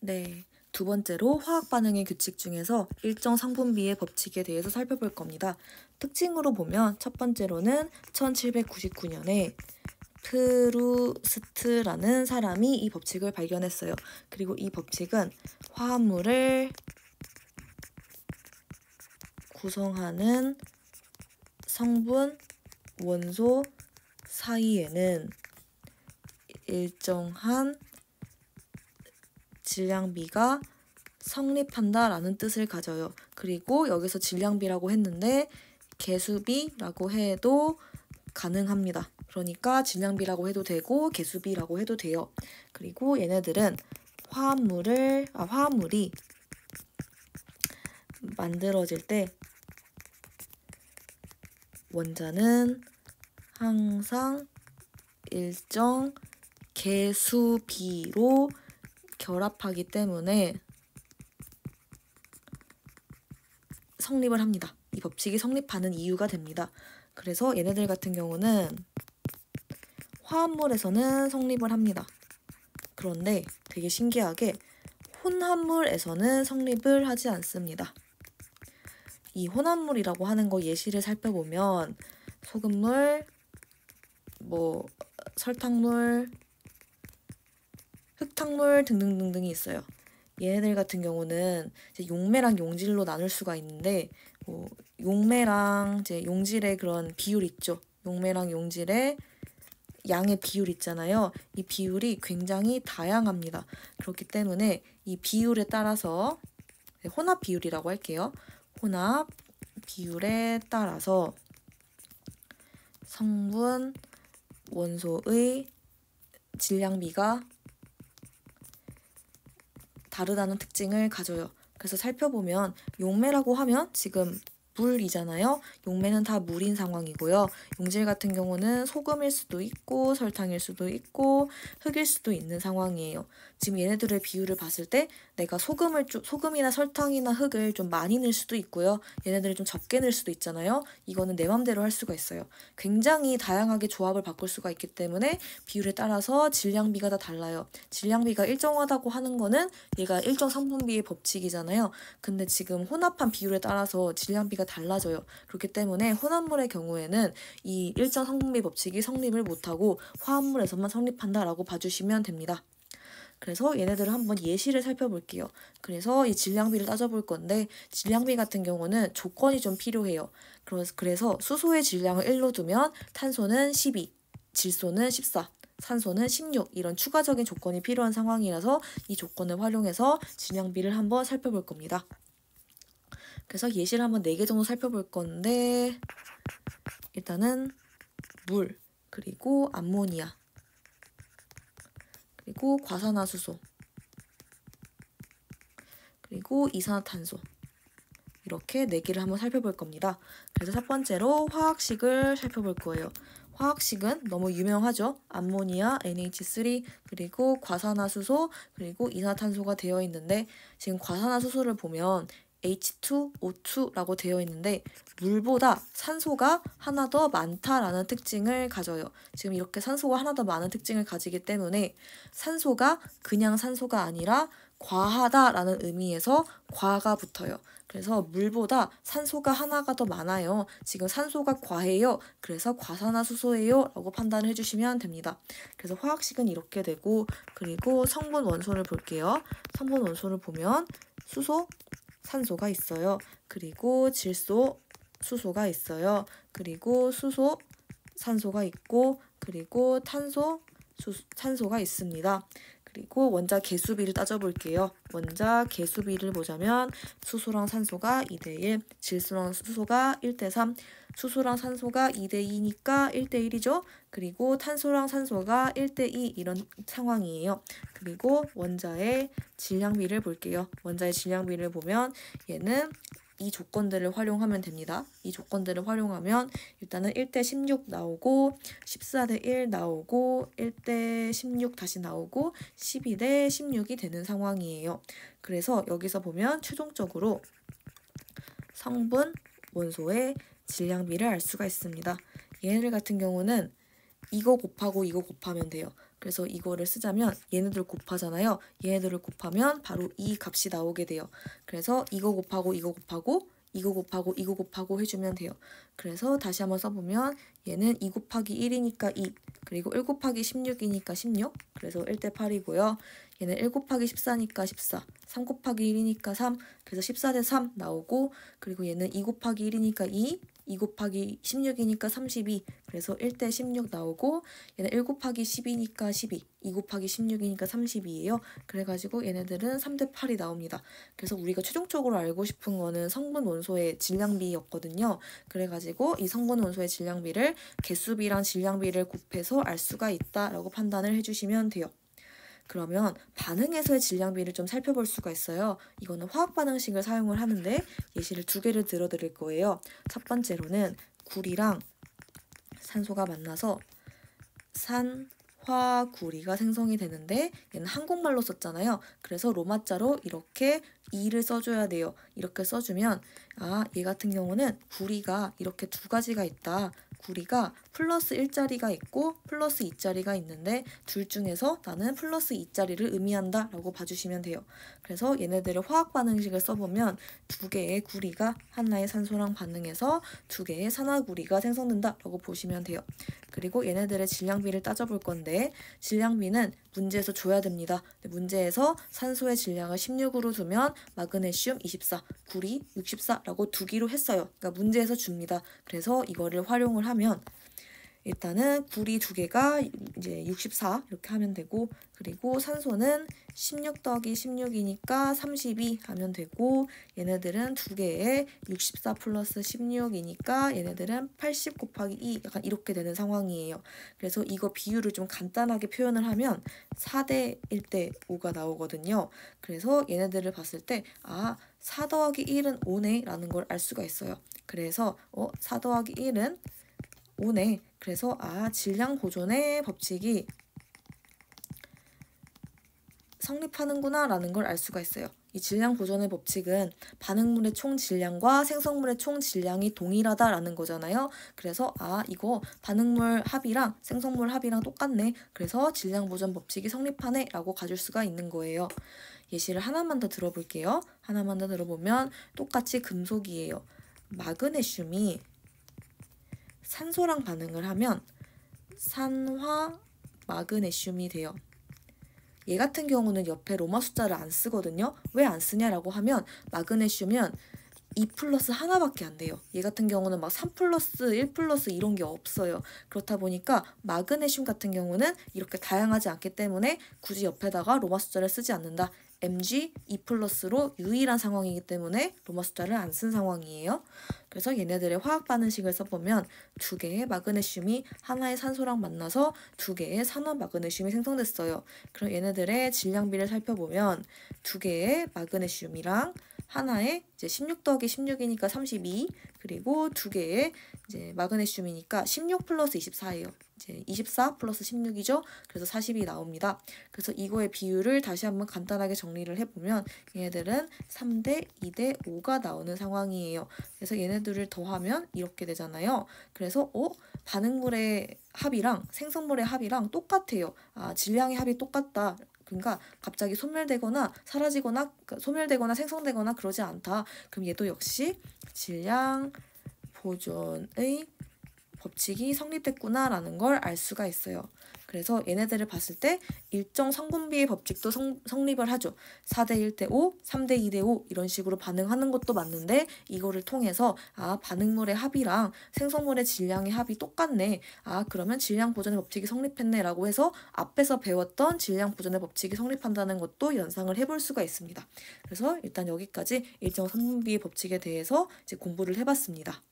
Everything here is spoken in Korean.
네, 두 번째로 화학 반응의 규칙 중에서 일정 성분비의 법칙에 대해서 살펴볼 겁니다. 특징으로 보면 첫 번째로는 1799년에 프루스트라는 사람이 이 법칙을 발견했어요. 그리고 이 법칙은 화합물을 구성하는 성분, 원소 사이에는 일정한 질량비가 성립한다라는 뜻을 가져요. 그리고 여기서 질량비라고 했는데 개수비라고 해도 가능합니다. 그러니까 질량비라고 해도 되고 개수비라고 해도 돼요. 그리고 얘네들은 화합물이 만들어질 때 원자는 항상 일정 개수비로 결합하기 때문에 성립을 합니다. 이 법칙이 성립하는 이유가 됩니다. 그래서 얘네들 같은 경우는 화합물에서는 성립을 합니다. 그런데 되게 신기하게 혼합물에서는 성립을 하지 않습니다. 이 혼합물이라고 하는 거 예시를 살펴보면 소금물, 설탕물, 흙탕물 등등등등이 있어요. 얘네들 같은 경우는 이제 용매랑 용질로 나눌 수가 있는데 용매랑 이제 용질의 그런 비율 있죠. 용매랑 용질의 양의 비율 있잖아요. 이 비율이 굉장히 다양합니다. 그렇기 때문에 이 비율에 따라서 혼합 비율이라고 할게요. 혼합 비율에 따라서 성분, 원소의 질량비가 다르다는 특징을 가져요. 그래서 살펴보면 용매라고 하면 지금 물이잖아요. 용매는 다 물인 상황이고요. 용질 같은 경우는 소금일 수도 있고 설탕일 수도 있고 흙일 수도 있는 상황이에요. 지금 얘네들의 비율을 봤을 때 내가 소금이나 설탕이나 흙을 좀 많이 넣을 수도 있고요. 얘네들을 좀 적게 넣을 수도 있잖아요. 이거는 내 맘대로 할 수가 있어요. 굉장히 다양하게 조합을 바꿀 수가 있기 때문에 비율에 따라서 질량비가 다 달라요. 질량비가 일정하다고 하는 거는 얘가 일정 성분비의 법칙이잖아요. 근데 지금 혼합한 비율에 따라서 질량비가 달라져요. 그렇기 때문에 혼합물의 경우에는 이 일정 성분비 법칙이 성립을 못하고 화합물에서만 성립한다라고 봐주시면 됩니다. 그래서 얘네들을 한번 예시를 살펴볼게요. 그래서 이 질량비를 따져볼 건데 질량비 같은 경우는 조건이 좀 필요해요. 그래서 수소의 질량을 1로 두면 탄소는 12, 질소는 14, 산소는 16 이런 추가적인 조건이 필요한 상황이라서 이 조건을 활용해서 질량비를 한번 살펴볼 겁니다. 그래서 예시를 한번 4개 정도 살펴볼 건데 일단은 물, 그리고 암모니아, 그리고 과산화수소, 그리고 이산화탄소 이렇게 4개를 한번 살펴볼 겁니다. 그래서 첫 번째로 화학식을 살펴볼 거예요. 화학식은 너무 유명하죠. 암모니아, NH3, 그리고 과산화수소, 그리고 이산화탄소가 되어 있는데 지금 과산화수소를 보면 H2O2라고 되어 있는데 물보다 산소가 하나 더 많다라는 특징을 가져요. 지금 이렇게 산소가 하나 더 많은 특징을 가지기 때문에 산소가 그냥 산소가 아니라 과하다라는 의미에서 과가 붙어요. 그래서 물보다 산소가 하나가 더 많아요. 지금 산소가 과해요. 그래서 과산화수소예요 라고 판단을 해주시면 됩니다. 그래서 화학식은 이렇게 되고 그리고 성분 원소를 볼게요. 성분 원소를 보면 수소, 산소가 있어요. 그리고 질소, 수소가 있어요. 그리고 수소, 산소가 있고 그리고 탄소, 산소가 있습니다. 그리고 원자 개수비를 따져볼게요. 원자 개수비를 보자면 수소랑 산소가 2대1, 질소랑 수소가 1대3, 수소랑 산소가 2대2니까 1대1이죠. 그리고 탄소랑 산소가 1대2 이런 상황이에요. 그리고 원자의 질량비를 볼게요. 원자의 질량비를 보면 얘는 이 조건들을 활용하면 됩니다. 이 조건들을 활용하면 일단은 1대16 나오고 14대1 나오고 1대16 다시 나오고 12대16이 되는 상황이에요. 그래서 여기서 보면 최종적으로 성분, 원소의 질량비를 알 수가 있습니다. 얘네들 같은 경우는 이거 곱하고 이거 곱하면 돼요. 그래서 이거를 쓰자면 얘네들 곱하잖아요. 얘네들을 곱하면 바로 이 값이 나오게 돼요. 그래서 이거 곱하고 이거 곱하고 이거 곱하고 이거 곱하고 해주면 돼요. 그래서 다시 한번 써보면 얘는 2 곱하기 1이니까 2, 그리고 1 곱하기 16이니까 16, 그래서 1대 8이고요. 얘는 1 곱하기 14니까 14, 3 곱하기 1이니까 3, 그래서 14대 3 나오고, 그리고 얘는 2 곱하기 1이니까 2 곱하기 16이니까 32, 그래서 1대 16 나오고, 얘는 1 곱하기 10이니까 12, 2 곱하기 16이니까 32예요. 그래가지고 얘네들은 3대 8이 나옵니다. 그래서 우리가 최종적으로 알고 싶은 거는 성분 원소의 질량비였거든요. 그래가지고 이 성분 원소의 질량비를 개수비랑 질량비를 곱해서 알 수가 있다라고 판단을 해주시면 돼요. 그러면 반응에서의 질량비를 좀 살펴볼 수가 있어요. 이거는 화학 반응식을 사용을 하는데 예시를 2개를 들어드릴 거예요. 첫 번째로는 구리랑 산소가 만나서 산화구리가 생성이 되는데 얘는 한국말로 썼잖아요. 그래서 로마자로 이렇게 2를 써줘야 돼요. 이렇게 써주면 얘 같은 경우는 구리가 이렇게 2가지가 있다. 구리가 플러스 1자리가 있고 플러스 2자리가 있는데 둘 중에서 나는 플러스 2자리를 의미한다 라고 봐주시면 돼요. 그래서 얘네들의 화학 반응식을 써보면 2개의 구리가 하나의 산소랑 반응해서 2개의 산화구리가 생성된다 라고 보시면 돼요. 그리고 얘네들의 질량비를 따져볼 건데 질량비는 문제에서 줘야 됩니다. 문제에서 산소의 질량을 16으로 두면 마그네슘 24, 구리 64라고 두기로 했어요. 그러니까 문제에서 줍니다. 그래서 이거를 활용을 하면 일단은 구리 2개가 이제 64 이렇게 하면 되고, 그리고 산소는 16 더하기 16이니까 32 하면 되고, 얘네들은 2개에 64 플러스 16이니까 얘네들은 80 곱하기 2 약간 이렇게 되는 상황이에요. 그래서 이거 비율을 좀 간단하게 표현을 하면 4대 1대 5가 나오거든요. 그래서 얘네들을 봤을 때 4 더하기 1은 5네 라는 걸 알 수가 있어요. 그래서 4 더하기 1은 5네. 그래서 질량 보존의 법칙이 성립하는구나 라는 걸 알 수가 있어요. 이 질량 보존의 법칙은 반응물의 총 질량과 생성물의 총 질량이 동일하다라는 거잖아요. 그래서 이거 반응물 합이랑 생성물 합이랑 똑같네. 그래서 질량 보존 법칙이 성립하네 라고 가질 수가 있는 거예요. 예시를 하나만 더 들어볼게요. 하나만 더 들어보면 똑같이 금속이에요. 마그네슘이 산소랑 반응을 하면 산화 마그네슘이 돼요. 얘 같은 경우는 옆에 로마 숫자를 안 쓰거든요. 왜 안 쓰냐라고 하면 마그네슘은 2 플러스 하나밖에 안 돼요. 얘 같은 경우는 막 3 플러스 1 플러스 이런 게 없어요. 그렇다 보니까 마그네슘 같은 경우는 이렇게 다양하지 않기 때문에 굳이 옆에다가 로마 숫자를 쓰지 않는다. Mg 2 플러스로 유일한 상황이기 때문에 로마 숫자를 안 쓴 상황이에요. 그래서 얘네들의 화학 반응식을 써보면 2개의 마그네슘이 하나의 산소랑 만나서 2개의 산화 마그네슘이 생성됐어요. 그럼 얘네들의 질량비를 살펴보면 2개의 마그네슘이랑 하나에 이제 16 더하기 16이니까 32, 그리고 2개의 이제 마그네슘이니까 16 플러스 24예요. 이제 24 플러스 16이죠. 그래서 40이 나옵니다. 그래서 이거의 비율을 다시 한번 간단하게 정리를 해보면 얘네들은 3대 2대 5가 나오는 상황이에요. 그래서 얘네들을 더하면 이렇게 되잖아요. 그래서 반응물의 합이랑 생성물의 합이랑 똑같아요. 질량의 합이 똑같다. 그러니까 갑자기 소멸되거나 사라지거나 소멸되거나 생성되거나 그러지 않다. 그럼 얘도 역시 질량 보존의 법칙이 성립됐구나라는 걸 알 수가 있어요. 그래서 얘네들을 봤을 때 일정 성분비의 법칙도 성립을 하죠. 4대 1대 5, 3대 2대 5 이런 식으로 반응하는 것도 맞는데 이거를 통해서 반응물의 합이랑 생성물의 질량의 합이 똑같네. 그러면 질량 보존의 법칙이 성립했네 라고 해서 앞에서 배웠던 질량 보존의 법칙이 성립한다는 것도 연상을 해볼 수가 있습니다. 그래서 일단 여기까지 일정 성분비의 법칙에 대해서 이제 공부를 해봤습니다.